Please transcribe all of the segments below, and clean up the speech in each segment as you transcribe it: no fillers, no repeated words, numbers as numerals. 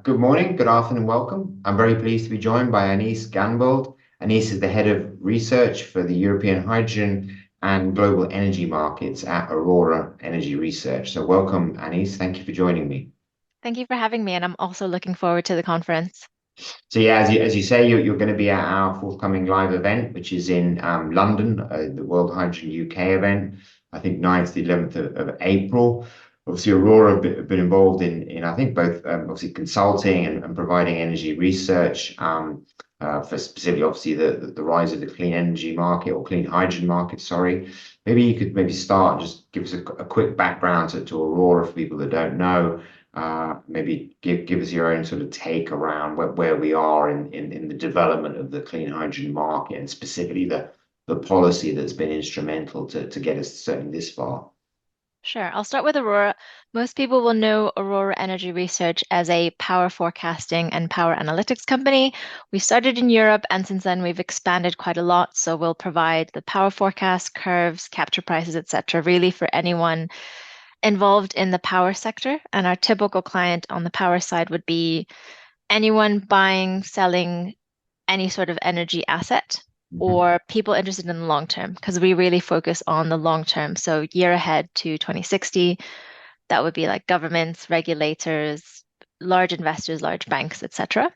Good morning, good afternoon, welcome. I'm very pleased to be joined by Anise Ganbold. Anise is the head of research for the European hydrogen and global energy markets at Aurora Energy Research. So welcome, Anise. Thank you for joining me. Thank you for having me, and I'm also looking forward to the conference. So yeah, as you say, you're going to be at our forthcoming live event, which is in London, the World Hydrogen UK event. I think 9th to the 11th of April. Obviously, Aurora have been involved in I think both obviously consulting and providing energy research for specifically obviously the rise of the clean energy market or clean hydrogen market. Sorry, maybe you could maybe start just give us a quick background to Aurora for people that don't know. Maybe give us your own sort of take around where we are in the development of the clean hydrogen market and specifically the policy that's been instrumental to get us certainly this far. Sure, I'll start with Aurora. Most people will know Aurora Energy Research as a power forecasting and power analytics company. We started in Europe, and since then we've expanded quite a lot. So we'll provide the power forecast, curves, capture prices, etc., really for anyone involved in the power sector. And our typical client on the power side would be anyone buying, selling any sort of energy asset Mhm. or people interested in the long term because we really focus on the long term. So year ahead to 2060, that would be like governments, regulators, large investors, large banks, etc.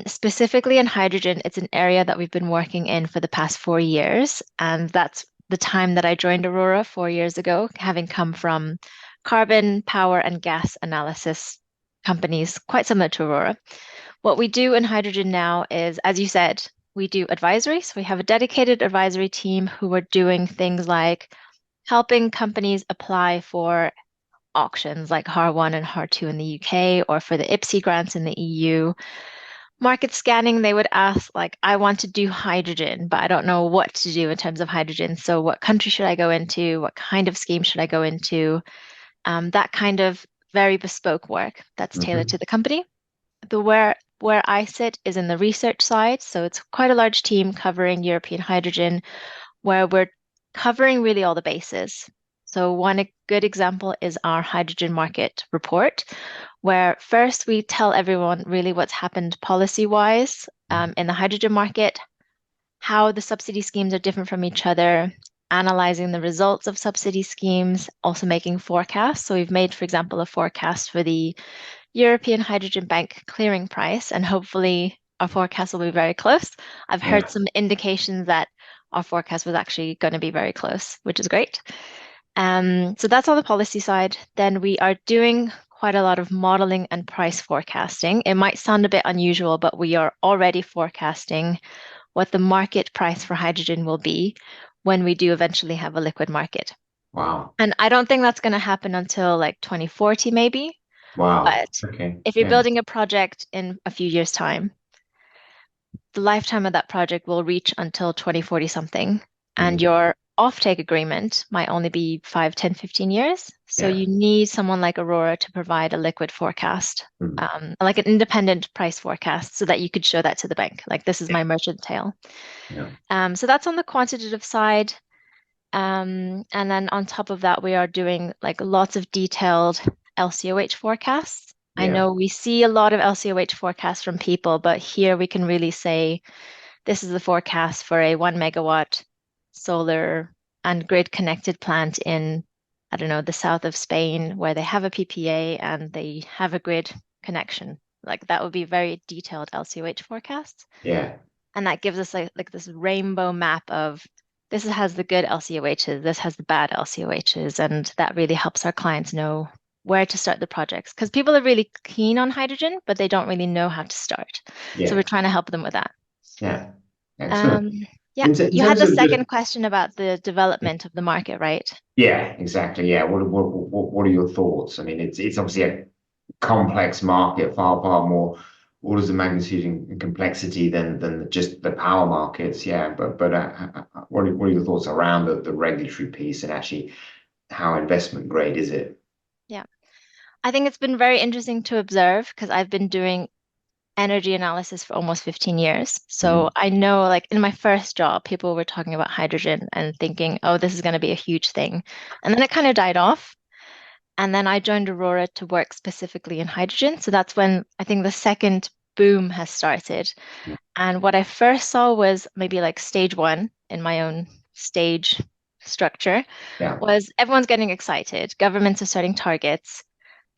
Specifically in hydrogen, it's an area that we've been working in for the past 4 years, and that's the time that I joined Aurora 4 years ago, having come from carbon, power, and gas analysis companies quite similar to Aurora. What we do in hydrogen now is, as you said, we do advisory. So we have a dedicated advisory team who are doing things like helping companies apply for auctions like HAR1 and HAR2 in the UK or for the IPCEI grants in the EU. Market scanning, they would ask, like, I want to do hydrogen, but I don't know what to do in terms of hydrogen. So what country should I go into? What kind of scheme should I go into? That kind of very bespoke work that's tailored Mhm. to the company. The where I sit is in the research side, so it's quite a large team covering European hydrogen, where we're covering really all the bases. So one good example is our hydrogen market report, where first we tell everyone really what's happened policy-wise in the hydrogen market, how the subsidy schemes are different from each other, analyzing the results of subsidy schemes, also making forecasts. So we've made, for example, a forecast for the European Hydrogen Bank clearing price, and hopefully our forecast will be very close. I've heard Yeah. some indications that our forecast was actually going to be very close, which is great. So that's on the policy side. Then we are doing quite a lot of modeling and price forecasting. It might sound a bit unusual, but we are already forecasting what the market price for hydrogen will be when we do eventually have a liquid market. Wow. And I don't think that's going to happen until like 2040, maybe. Wow. But Okay. if you're Yeah. building a project in a few years' time, the lifetime of that project will reach until 2040 something, and Mm. your offtake agreement might only be 5, 10, 15 years. So Yeah. you need someone like Aurora to provide a liquid forecast, Mm. like an independent price forecast, so that you could show that to the bank. Like, this is Yeah. my merchant tail. Yeah. So that's on the quantitative side. And then on top of that, we are doing like lots of detailed LCOH forecasts. I Yeah. know we see a lot of LCOH forecasts from people, but here we can really say this is the forecast for a 1 megawatt solar and grid connected plant in, I don't know, the south of Spain where they have a PPA and they have a grid connection. Like, that would be very detailed LCOH forecasts. Yeah. And that gives us like this rainbow map of this has the good LCOHs, this has the bad LCOHs, and that really helps our clients know where to start the projects. Because people are really keen on hydrogen, but they don't really know how to start. So we're Yeah. trying to help them with that. Yeah. Excellent. Um, yeah, In you had terms the of just second question about the development of the market, right? yeah, exactly. Yeah. What are your thoughts? I mean, it's obviously a complex market, far more orders of magnitude in complexity than just the power markets. Yeah, but what are your thoughts around the regulatory piece and actually how investment grade is it? Yeah. I think it's been very interesting to observe because I've been doing energy analysis for almost 15 years. So Mhm. I know, like, in my first job, people were talking about hydrogen and thinking, oh, this is going to be a huge thing. And then it kind of died off. And then I joined Aurora to work specifically in hydrogen. So that's when I think the second boom has started. And what I first saw was maybe like stage one in my own stage structure Yeah. was everyone's getting excited. Governments are setting targets.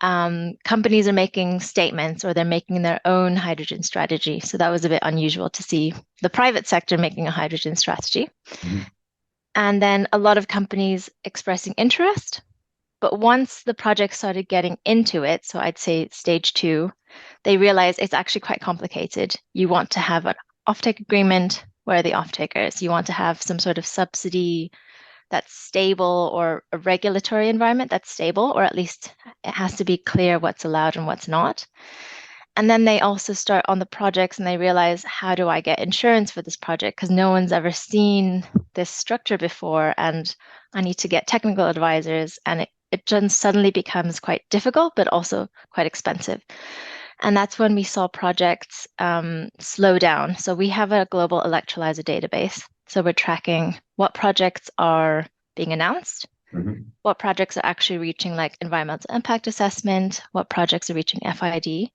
Companies are making statements or they're making their own hydrogen strategy. So that was a bit unusual to see the private sector making a hydrogen strategy. Mhm. And then a lot of companies expressing interest. But once the project started getting into it, so I'd say stage two, they realized it's actually quite complicated. You want to have an offtake agreement. Where are the off-takers? You want to have some sort of subsidy that's stable or a regulatory environment that's stable, or at least it has to be clear what's allowed and what's not. And then they also start on the projects and they realize, how do I get insurance for this project? Because no one's ever seen this structure before, and I need to get technical advisors. And it just suddenly becomes quite difficult, but also quite expensive. And that's when we saw projects slow down. So we have a global electrolyzer database. So we're tracking what projects are being announced, what projects are actually reaching like environmental impact assessment, what projects are reaching FID.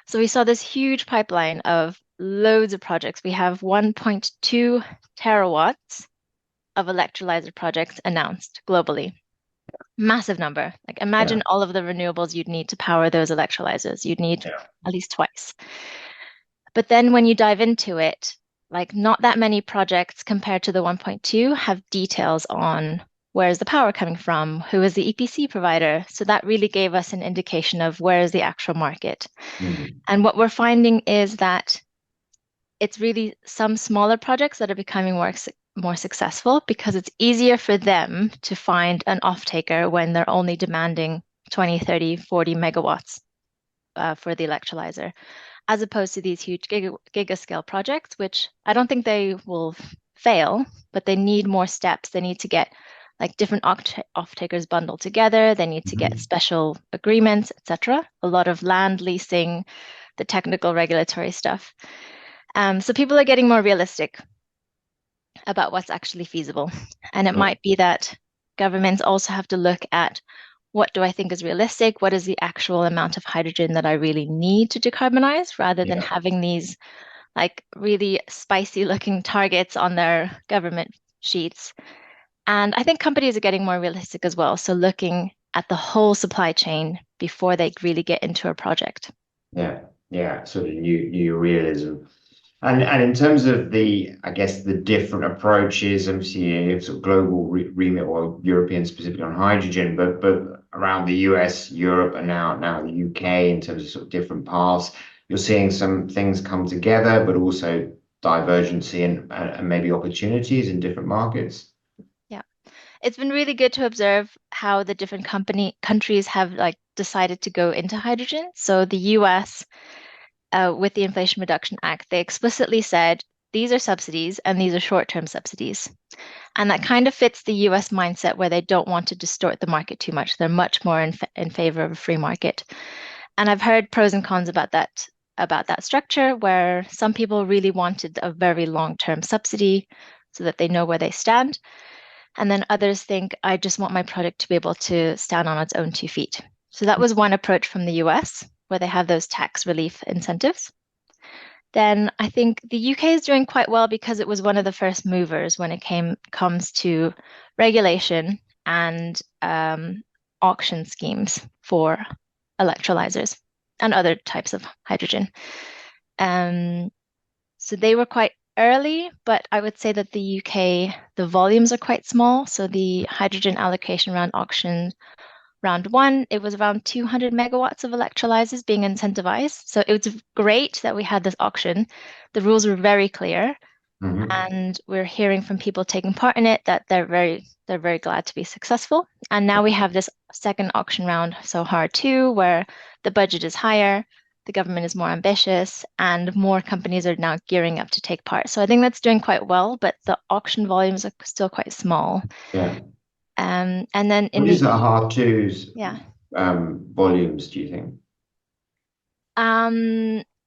So we saw this huge pipeline of loads of projects. We have 1.2 terawatts of electrolyzer projects announced globally. Massive number. Like imagine all of the renewables you'd need to power those electrolyzers. You'd need at least twice. But then when you dive into it, like not that many projects compared to the 1.2 have details on where is the power coming from, who is the EPC provider. So that really gave us an indication of where is the actual market. And what we're finding is that it's really some smaller projects that are becoming more successful because it's easier for them to find an off-taker when they're only demanding 20, 30, 40 megawatts for the electrolyzer, as opposed to these huge gigascale projects, which I don't think they will fail, but they need more steps. They need to get like different off-takers bundled together. They need to get special agreements, etc. A lot of land leasing, the technical regulatory stuff. So people are getting more realistic about what's actually feasible. And it might be that governments also have to look at what do I think is realistic? What is the actual amount of hydrogen that I really need to decarbonize rather than having these like really spicy looking targets on their government sheets. And I think companies are getting more realistic as well. So looking at the whole supply chain before they really get into a project. Yeah, sort of new realism. And in terms of I guess the different approaches, obviously you have sort of global remit or European specifically on hydrogen, but around the US, Europe, and now the UK in terms of sort of different paths, you're seeing some things come together, but also divergency and maybe opportunities in different markets. Yeah, it's been really good to observe how the different countries have like decided to go into hydrogen. So the US with the Inflation Reduction Act, they explicitly said these are subsidies and these are short-term subsidies. And that kind of fits the US mindset where they don't want to distort the market too much. They're much more in favor of a free market. And I've heard pros and cons about that structure where some people really wanted a very long-term subsidy so that they know where they stand. And then others think, I just want my product to be able to stand on its own 2 feet. So that was one approach from the US, where they have those tax relief incentives. Then I think the UK is doing quite well because it was one of the first movers when it comes to regulation and auction schemes for electrolyzers and other types of hydrogen. So they were quite early, but I would say that the UK, the volumes are quite small. So the hydrogen allocation round auction round one, it was around 200 megawatts of electrolyzers being incentivized. So it was great that we had this auction. The rules were very clear. And we're hearing from people taking part in it that they're very glad to be successful. And now we have this second auction round, so hard too, where the budget is higher, the government is more ambitious, and more companies are now gearing up to take part. So I think that's doing quite well, but the auction volumes are still quite small. Yeah. And then in What is the hard twos yeah. volumes, do you think?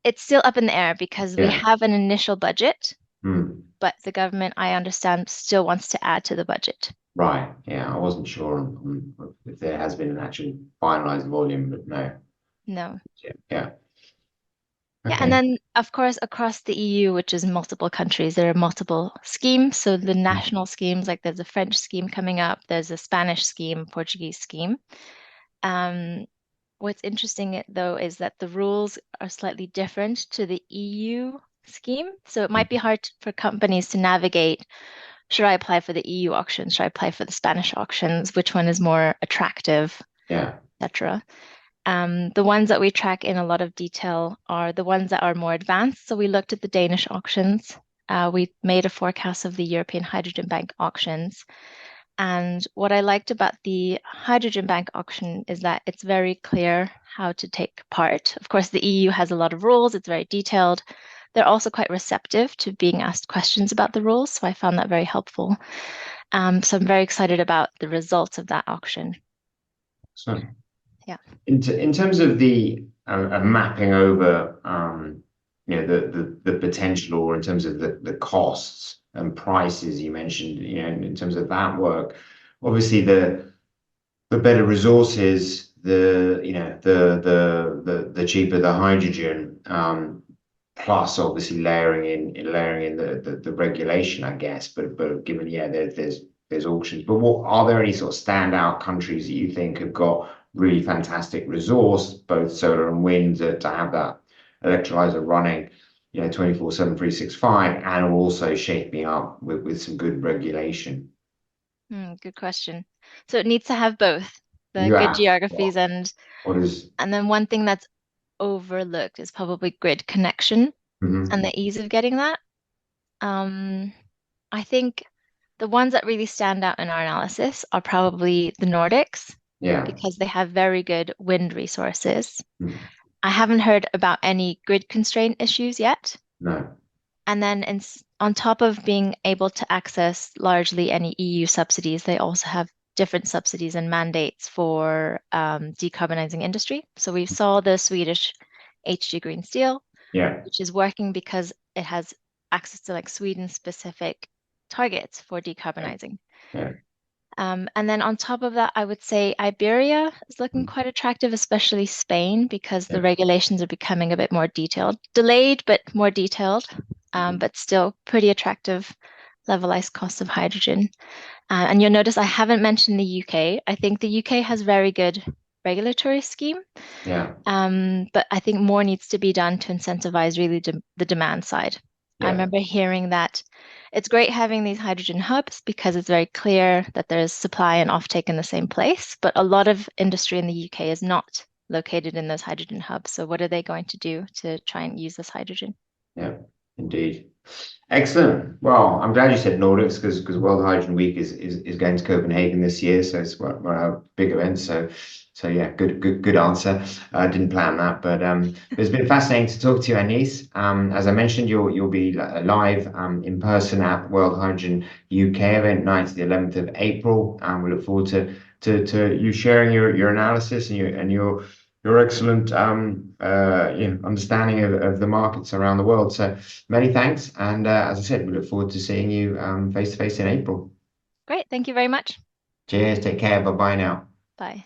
It's still up in the air because we have an initial budget, Hmm. but the government, I understand, still wants to add to the budget. Right. Yeah, I wasn't sure if there has been an actual finalized volume, but no. No. Yeah. Yeah. Yeah, and Okay. then of course across the EU, which is multiple countries, there are multiple schemes. So the national schemes, like there's a French scheme coming up, there's a Spanish scheme, Portuguese scheme. Um, what's interesting though is that the rules are slightly different to the EU scheme. So it might be hard for companies to navigate. Should I apply for the EU auctions? Should I apply for the Spanish auctions? Which one is more attractive, Yeah. etc. The ones that we track in a lot of detail are the ones that are more advanced. So we looked at the Danish auctions. We made a forecast of the European Hydrogen Bank auctions. And what I liked about the Hydrogen Bank auction is that it's very clear how to take part. Of course, the EU has a lot of rules, it's very detailed. They're also quite receptive to being asked questions about the rules. So I found that very helpful. So I'm very excited about the results of that auction. So Yeah. in terms of the mapping over the potential, or in terms of the costs and prices you mentioned, in terms of that work, obviously the better resources, the cheaper the hydrogen, plus obviously layering in the regulation, I guess. But given, yeah, there's auctions. But what are there any sort of standout countries that you think have got really fantastic resource, both solar and wind, to have that electrolyzer running, 24/7, 365, and are also shaping up with some good regulation? Good question. So it needs to have both the good Yeah. geographies What is? and then one thing that's overlooked is probably grid connection and Mhm. the ease of getting that. Um, I think the ones that really stand out in our analysis are probably the Nordics Yeah. because they have very good wind resources. Mm. I haven't heard about any grid constraint issues yet. No. And then on top of being able to access largely any EU subsidies, they also have different subsidies and mandates for decarbonizing industry. So we saw the Swedish HG Green Steel, Yeah. which is working because it has access to like Sweden-specific targets for Yeah. decarbonizing. Yeah. And then on top of that, I would say Iberia is looking Mm. quite attractive, especially Spain, because the Yeah. regulations are becoming a bit more detailed, delayed, but more detailed, Mhm. but still pretty attractive levelized cost of hydrogen. And you'll notice I haven't mentioned the UK. I think the UK has very good regulatory scheme, Yeah. but I think more needs to be done to incentivize really the demand side. I Yeah. remember hearing that it's great having these hydrogen hubs because it's very clear that there's supply and offtake in the same place, but a lot of industry in the UK is not located in those hydrogen hubs. So what are they going to do to try and use this hydrogen? Yeah. Indeed. Excellent. Well, I'm glad you said Nordics, because World Hydrogen Week is going to Copenhagen this year, so it's one of our big events. So yeah, good answer. I didn't plan that, but it's been fascinating to talk to you, Anise. As I mentioned, you'll be live in person at World Hydrogen UK event, 9th to the 11th of April. We look forward to you sharing your analysis and your excellent understanding of the markets around the world. So many thanks. And as I said, we look forward to seeing you face to face in April. Great. Thank you very much. Cheers. Take care. Bye bye now. Bye.